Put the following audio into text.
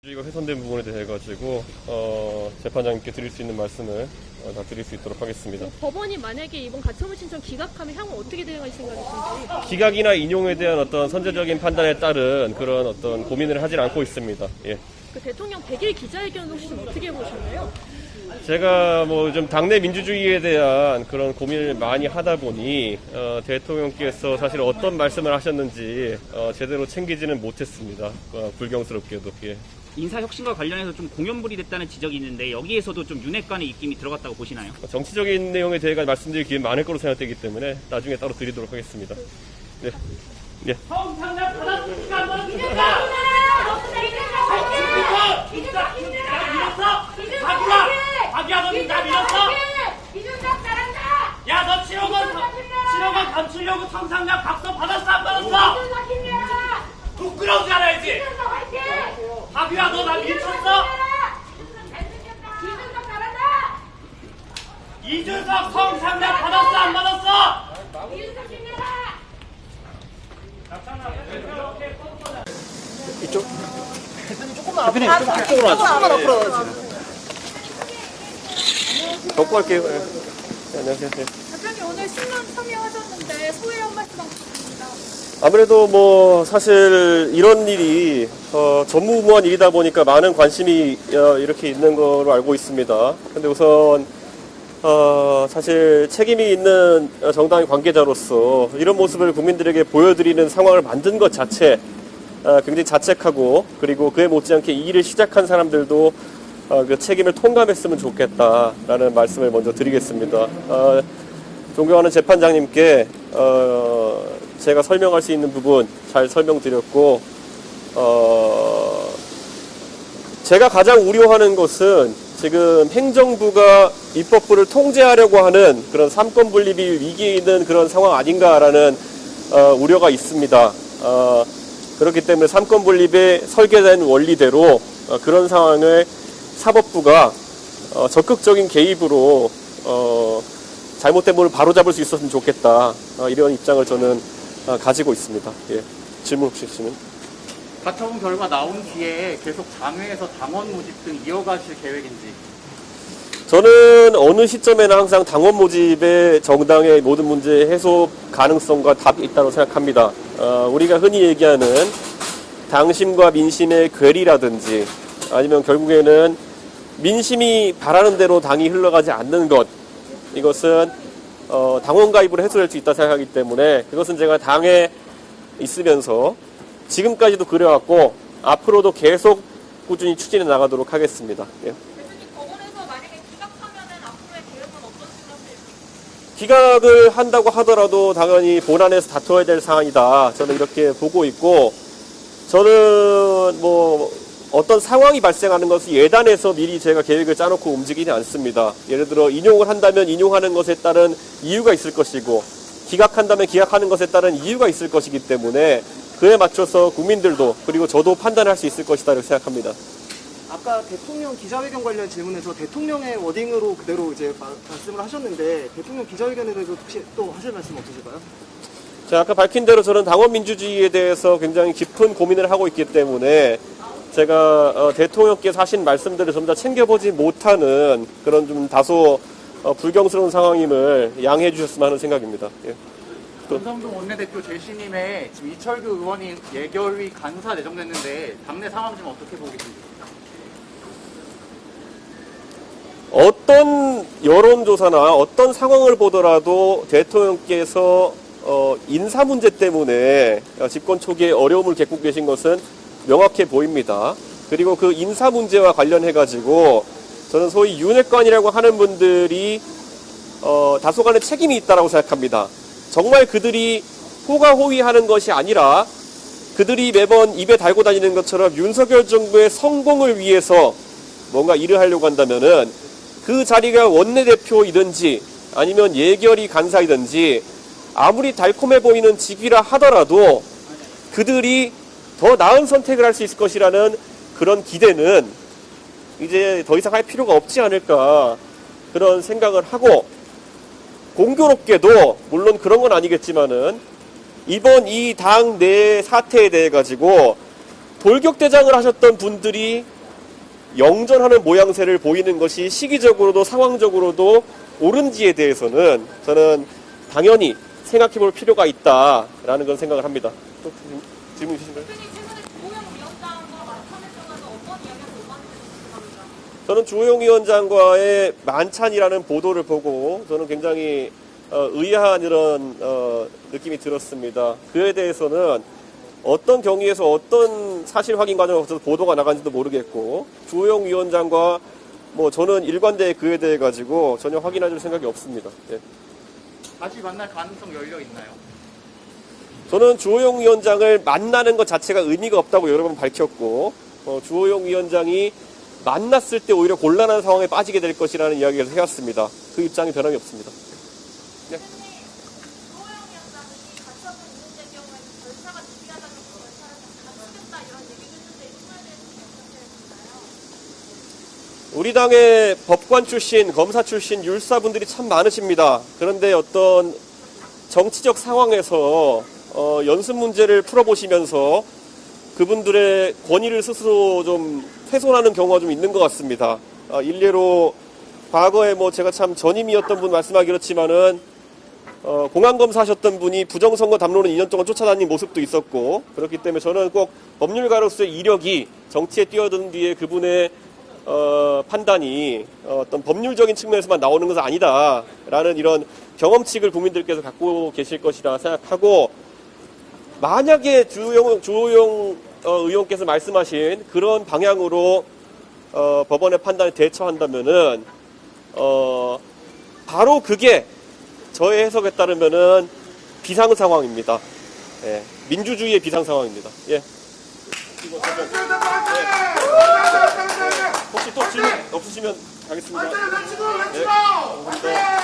민주주의가 훼손된 부분에 대해 가지고 재판장님께 드릴 수 있는 말씀을 다 드릴 수 있도록 하겠습니다. 법원이 만약에 이번 가처분 신청 기각하면 향후 어떻게 대응할 생각이신지? 기각이나 인용에 대한 어떤 선제적인 판단에 따른 그런 어떤 고민을 하진 않고 있습니다. 예. 그 대통령 100일 기자회견 혹시 좀 어떻게 보셨나요? 제가 뭐 좀 당내 민주주의에 대한 그런 고민을 많이 하다 보니 대통령께서 사실 어떤 말씀을 하셨는지 제대로 챙기지는 못했습니다. 불경스럽게도. 예. 인사혁신과 관련해서 좀 공연불이 됐다는 지적이 있는데 여기에서도 좀 윤핵관의 입김이 들어갔다고 보시나요? 정치적인 내용에 대해 말씀드릴 기회는 많을 거로 생각되기 때문에 나중에 따로 드리도록 하겠습니다. 네. 예. 성상납 받았으니까 한번 믿는다! 자기야 너 나 밀었어? 이준석 잘한다! 야 너 7억 원 감추려고 성상납 각서 받았어 안 받았어? 이준석 힘내라! 부끄러우지 않아야지? 이준석 화이팅! 자기야 너 나 미쳤어? 이준석 잘한다! 이준석 성상납 받았어 안 받았어? 이준석 힘내라! 덮고 할게요. 네, 안녕하세요. 네. 대표님 오늘 신문 참여하셨는데 소회 한 말씀 부탁드립니다. 아무래도 뭐 사실 이런 일이 전무후무한 일이다 보니까 많은 관심이 이렇게 있는 거로 알고 있습니다. 근데 우선 사실 책임이 있는 정당의 관계자로서 이런 모습을 국민들에게 보여드리는 상황을 만든 것 자체 굉장히 자책하고, 그리고 그에 못지않게 이 일을 시작한 사람들도 그 책임을 통감했으면 좋겠다라는 말씀을 먼저 드리겠습니다. 존경하는 재판장님께 제가 설명할 수 있는 부분 잘 설명드렸고, 제가 가장 우려하는 것은 지금 행정부가 입법부를 통제하려고 하는 그런 삼권 분립이 위기에 있는 그런 상황 아닌가라는 우려가 있습니다. 그렇기 때문에 삼권 분립에 설계된 원리대로 그런 상황을 사법부가 적극적인 개입으로 잘못된 부분을 바로잡을 수 있었으면 좋겠다, 이런 입장을 저는 가지고 있습니다. 예. 질문 혹시 있으면. 가처분 결과 나온 뒤에 계속 당회에서 당원 모집 등 이어가실 계획인지. 저는 어느 시점에는 항상 당원 모집에 정당의 모든 문제 해소 가능성과 답이 있다고 생각합니다. 우리가 흔히 얘기하는 당심과 민심의 괴리라든지, 아니면 결국에는 민심이 바라는 대로 당이 흘러가지 않는 것, 이것은 당원 가입으로 해소될 수 있다 생각하기 때문에 그것은 제가 당에 있으면서 지금까지도 그래왔고 앞으로도 계속 꾸준히 추진해 나가도록 하겠습니다. 예. 대표님 법원에서 만약에 기각하면은 앞으로의 계획은 어떠신가요? 기각을 한다고 하더라도 당연히 본안에서 다퉈야 될 사안이다, 저는 이렇게 보고 있고, 저는 뭐 어떤 상황이 발생하는 것을 예단해서 미리 제가 계획을 짜놓고 움직이지 않습니다. 예를 들어 인용을 한다면 인용하는 것에 따른 이유가 있을 것이고, 기각한다면 기각하는 것에 따른 이유가 있을 것이기 때문에 그에 맞춰서 국민들도 그리고 저도 판단할 수 있을 것이다 이렇게 생각합니다. 아까 대통령 기자회견 관련 질문에서 대통령의 워딩으로 그대로 이제 말씀을 하셨는데, 대통령 기자회견에 대해서 혹시 또 하실 말씀 없으실까요? 제가 아까 밝힌 대로 저는 당원 민주주의에 대해서 굉장히 깊은 고민을 하고 있기 때문에 제가 대통령께서 하신 말씀들을 전부 다 챙겨보지 못하는 그런 좀 다소 불경스러운 상황임을 양해해 주셨으면 하는 생각입니다. 예. 권성동 원내대표 재신임에 지금 이철규 의원이 예결위 간사 내정됐는데 당내 상황 좀 어떻게 보고 계십니까? 어떤 여론조사나 어떤 상황을 보더라도 대통령께서 인사 문제 때문에 집권 초기에 어려움을 겪고 계신 것은 명확해 보입니다. 그리고 그 인사 문제와 관련해가지고 저는 소위 윤핵관이라고 하는 분들이 다소간의 책임이 있다고 생각합니다. 정말 그들이 호가호위하는 것이 아니라 그들이 매번 입에 달고 다니는 것처럼 윤석열 정부의 성공을 위해서 뭔가 일을 하려고 한다면은 그 자리가 원내대표이든지 아니면 예결위 간사이든지 아무리 달콤해 보이는 직위라 하더라도 그들이 더 나은 선택을 할 수 있을 것이라는 그런 기대는 이제 더 이상 할 필요가 없지 않을까, 그런 생각을 하고, 공교롭게도 물론 그런 건 아니겠지만은 이번 이 당 내 사태에 대해 가지고 돌격대장을 하셨던 분들이 영전하는 모양새를 보이는 것이 시기적으로도 상황적으로도 옳은지에 대해서는 저는 당연히 생각해 볼 필요가 있다라는 건 생각을 합니다. 또 질문 있으신가요? 대표님 최근에 주호영 위원장과 만찬했잖아요. 어떤 이야기를 오가는지 궁금합니다. 저는 주호영 위원장과의 만찬이라는 보도를 보고 저는 굉장히 의아한 이런 느낌이 들었습니다. 그에 대해서는 어떤 경위에서 어떤 사실 확인 과정을 거쳐서 보도가 나간지도 모르겠고 주호영 위원장과 뭐 저는 일관되게 그에 대해 가지고 전혀 확인할 생각이 없습니다. 예. 다시 만날 가능성 열려 있나요? 저는 주호영 위원장을 만나는 것 자체가 의미가 없다고 여러 번 밝혔고 주호영 위원장이 만났을 때 오히려 곤란한 상황에 빠지게 될 것이라는 이야기를 해왔습니다. 그 입장이 변함이 없습니다. 네. 주호영 위원장이 가처분 있는 경우에는 절차가 느리하다는 절차를 갖추겠다 이런 얘기를 했는데 이 부분에 대해서 어떻게 생각하세요? 우리 당의 법관 출신, 검사 출신, 율사분들이 참 많으십니다. 그런데 어떤 정치적 상황에서 연습 문제를 풀어보시면서 그분들의 권위를 스스로 좀 훼손하는 경우가 좀 있는 것 같습니다. 일례로 과거에 뭐 제가 참 전임이었던 분 말씀하기 그렇지만은 공안검사 하셨던 분이 부정선거 담론을 2년 동안 쫓아다닌 모습도 있었고 그렇기 때문에 저는 꼭 법률가로서의 이력이 정치에 뛰어든 뒤에 그분의 판단이 어떤 법률적인 측면에서만 나오는 것은 아니다라는 이런 경험칙을 국민들께서 갖고 계실 것이라 생각하고 만약에 주호영 의원께서 말씀하신 그런 방향으로 법원의 판단에 대처한다면은 바로 그게 저의 해석에 따르면은 비상 상황입니다. 예, 민주주의의 비상 상황입니다. 예. 혹시 또 질문 없으시면 가겠습니다. 네, 감사합니다.